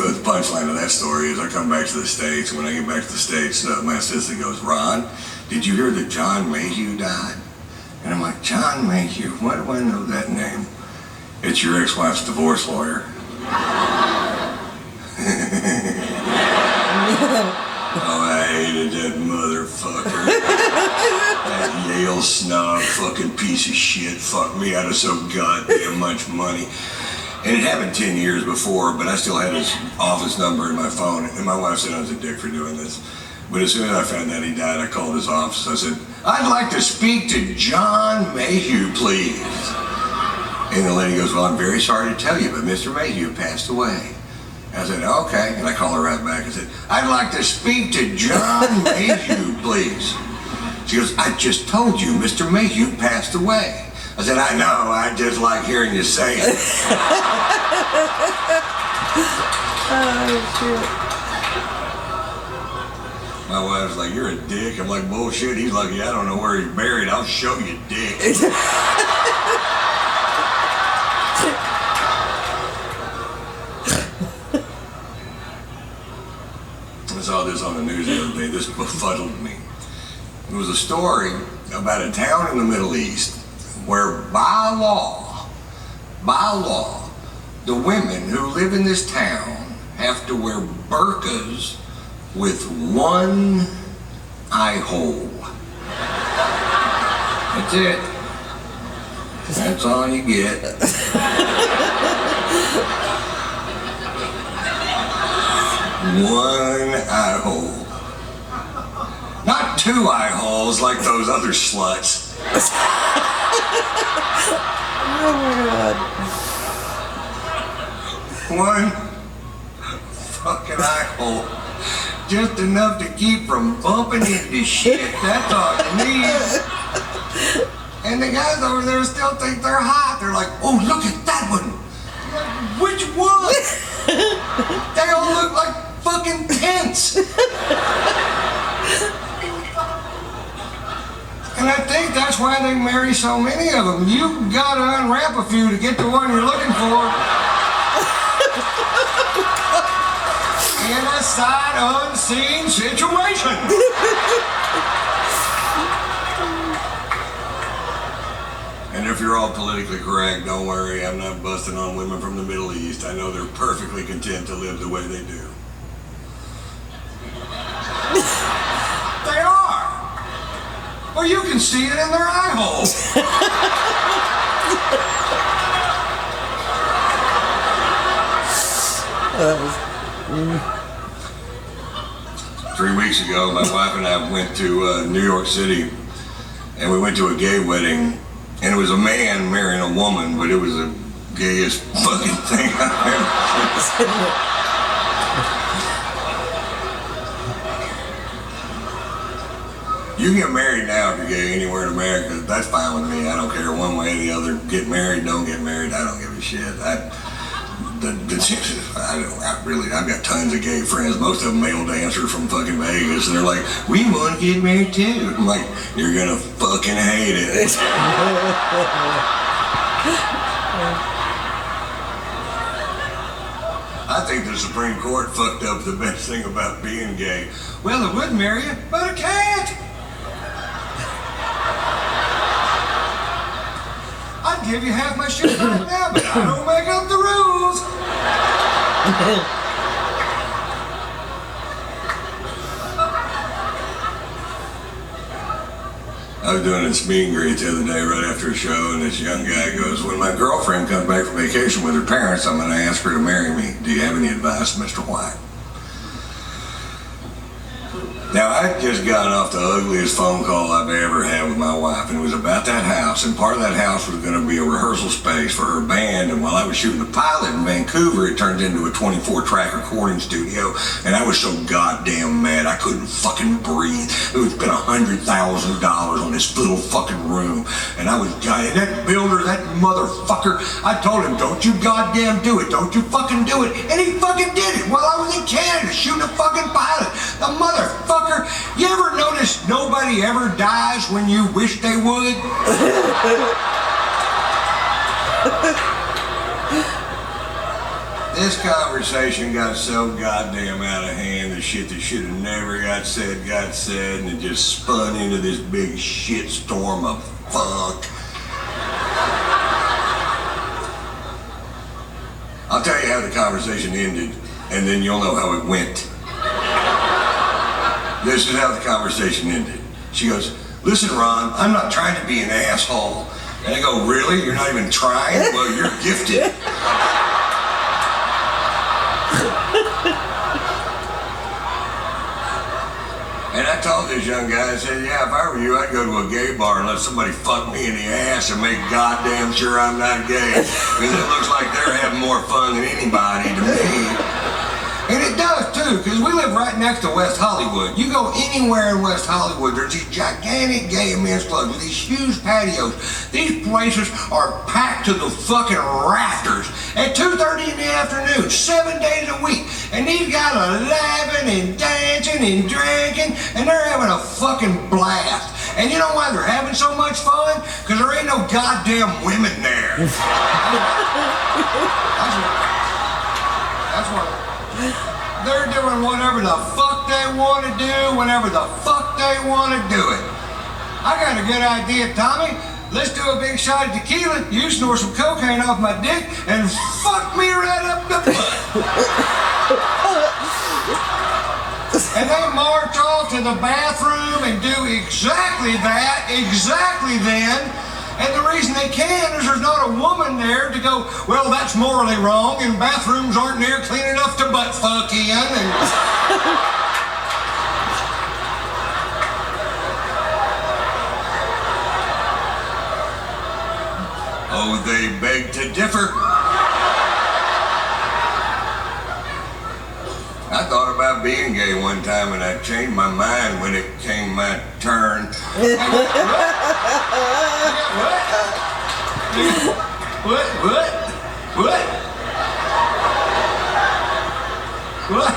the punchline of that story is I come back to the States. When I get back to the States, my assistant goes, Ron, did you hear that John Mayhew died? And I'm like, John Mayhew? Why do I know that name? It's your ex-wife's divorce lawyer. Oh, I hated that motherfucker. That Yale snob fucking piece of shit fucked me out of so goddamn much money. And it happened 10 years before, but I still had his office number in my phone. And my wife said I was a dick for doing this. But as soon as I found out he died, I called his office. I said, I'd like to speak to John Mayhew, please. And the lady goes, well, I'm very sorry to tell you, but Mr. Mayhew passed away. I said, okay. And I call her right back. I said, I'd like to speak to John Mayhew, please. She goes, I just told you Mr. Mayhew passed away. I said, I know. I just like hearing you say it. Oh, shit. My wife's like, you're a dick. I'm like, bullshit. He's like, yeah, I don't know where he's buried. I'll show you, dick. I saw this on the news the other day. This befuddled me. It was a story about a town in the Middle East where by law, the women who live in this town have to wear burkas with one eye hole. That's it. That's all you get. One eye hole. Not two eye holes like those other sluts. Oh my God. One fucking eye hole. Just enough to keep from bumping into shit. That's all you need. And the guys over there still think they're hot. They're like, oh, look at that one. Which one? They all look like fucking tents. And I think that's why they marry so many of them. You gotta unwrap a few to get the one you're looking for. In a sight unseen situation. And if you're all politically correct, don't worry, I'm not busting on women from the Middle East. I know they're perfectly content to live the way they do. They are. Well, you can see it in their eye holes. 3 weeks ago, my wife and I went to New York City, and we went to a gay wedding, and it was a man marrying a woman, but it was the gayest fucking thing I've ever seen. You can get married now if you're gay anywhere in America. That's fine with me. I don't care one way or the other. Get married, don't get married. I don't give a shit. I've got tons of gay friends. Most of them male dancers from fucking Vegas, and they're like, we want to get married too. I'm like, you're gonna fucking hate it. I think the Supreme Court fucked up the best thing about being gay. Well, I would marry you, but I can't. I'd give you half my shit right now, but I don't make up the rules. I was doing this meet and greet the other day right after a show, and this young guy goes, when my girlfriend comes back from vacation with her parents, I'm going to ask her to marry me. Do you have any advice, Mr. White? Now, I just got off the ugliest phone call I've ever had with my wife, and it was about that house, and part of that house was going to be a rehearsal space for her band, and while I was shooting a pilot in Vancouver, it turned into a 24-track recording studio, and I was so goddamn mad I couldn't fucking breathe. It was spent $100,000 on this little fucking room, and I was dying. That builder, that motherfucker, I told him, don't you goddamn do it, don't you fucking do it, and he fucking did it while I was in Canada shooting a fucking pilot. The motherfucker. You ever notice nobody ever dies when you wish they would? This conversation got so goddamn out of hand. The shit that should have never got said, and it just spun into this big shit storm of fuck. I'll tell you how the conversation ended, and then you'll know how it went. This is how the conversation ended. She goes, "Listen, Ron, I'm not trying to be an asshole." And I go, "Really? You're not even trying? Well, you're gifted." And I told this young guy, I said, "Yeah, if I were you, I'd go to a gay bar and let somebody fuck me in the ass and make goddamn sure I'm not gay. Because it looks like they're having more fun than anybody to me." And it does too, because we live right next to West Hollywood. You go anywhere in West Hollywood, there's these gigantic gay men's clubs with these huge patios. These places are packed to the fucking rafters at 2:30 in the afternoon, 7 days a week. And these guys are laughing and dancing and drinking, and they're having a fucking blast. And you know why they're having so much fun? Because there ain't no goddamn women there. That's what. They're doing whatever the fuck they want to do, whenever the fuck they want to do it. I got a good idea, Tommy. Let's do a big shot of tequila, you snore some cocaine off my dick, and fuck me right up the butt. And they march off to the bathroom and do exactly that, exactly then. And the reason they can is there's not a woman there to go, "Well, that's morally wrong, and bathrooms aren't near clean enough to butt fuck in." And oh, they beg to differ. I thought about being gay one time, and I changed my mind when it came my turn. What?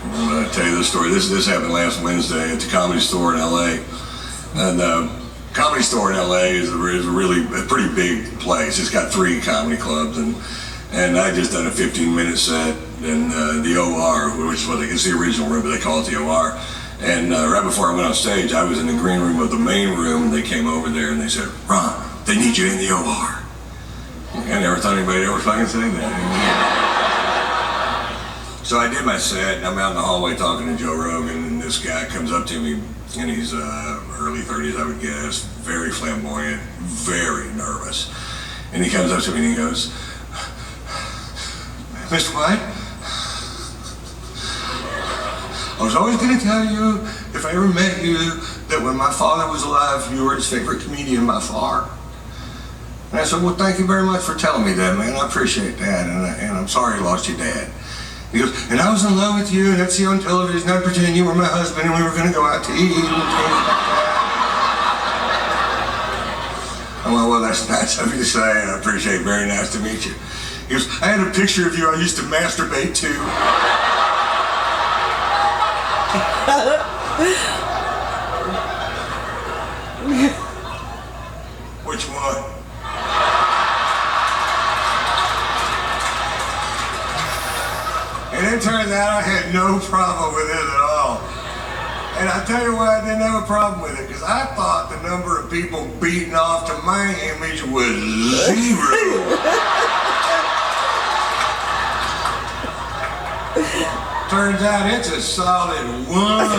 I'm going to tell you this story. This happened last Wednesday at the Comedy Store in L.A. And Comedy Store in LA is a pretty big place. It's got 3 comedy clubs, and I just done a 15-minute set in the OR, which is it's the original room, but they call it the OR. And right before I went on stage, I was in the green room of the main room, and they came over there and they said, "Ron, they need you in the OR." I never thought anybody ever fucking say that. So I did my set, and I'm out in the hallway talking to Joe Rogan, and this guy comes up to me, and he's early 30s, I would guess, very flamboyant, very nervous. And he comes up to me and he goes, "Mr. White, I was always going to tell you, if I ever met you, that when my father was alive, you were his favorite comedian by far." And I said, "Well, thank you very much for telling me that, man. I appreciate that, and I'm sorry you lost your dad." He goes, "And I was in love with you, and I'd see you on television, I'd pretend you were my husband, and we were going to go out to eat and things like that." I went, "Well, that's nice of you to say, and I appreciate it. Very nice to meet you." He goes, "I had a picture of you I used to masturbate to." Which one? And it turns out I had no problem with it at all. And I'll tell you why I didn't have a problem with it, because I thought the number of people beating off to my image was 0. Turns out it's a solid 1.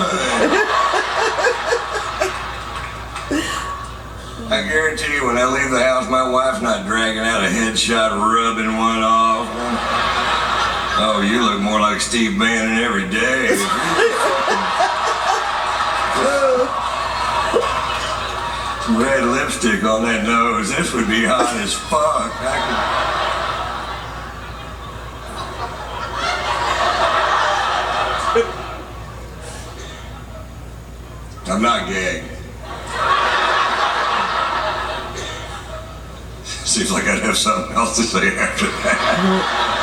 I guarantee you, when I leave the house, my wife's not dragging out a headshot, rubbing one off. "Oh, you look more like Steve Bannon every day." Red lipstick on that nose. This would be hot as fuck. I'm not gay. Seems like I'd have something else to say after that.